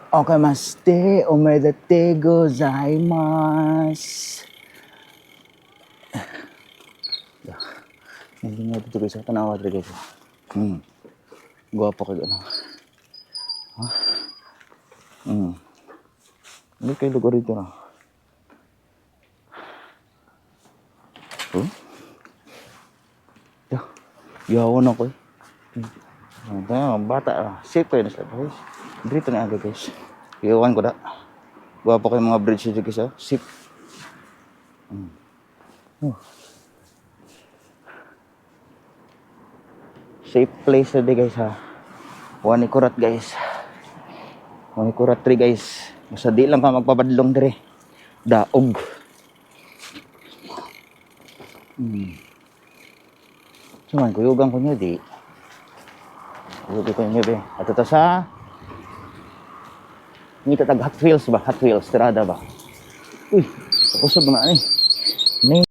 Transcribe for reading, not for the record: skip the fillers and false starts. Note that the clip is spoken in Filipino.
Okamaste, omedete gozaimasu. Hindi nga dito guys, tanawa dito guys. Guwapo kayo ano. Hindi kayo lugar dito na. Yawan ako eh. Bata, safe kayo na sila guys. Dito na aga guys. Iyawan ko na. Guwapo kayo mga bridge dito guys. Safe. Safe place na guys ha. Wanikurat guys. Wanikurat 3 guys. Basta di lang ka magpabadlong dire. Daog. Cuman kuyugang ko nyo di. Kuyugang ko nyo be. At ito sa hindi tatag Hot Wheels ba? Hot Wheels. Tirada ba? Uy. Tapos na eh.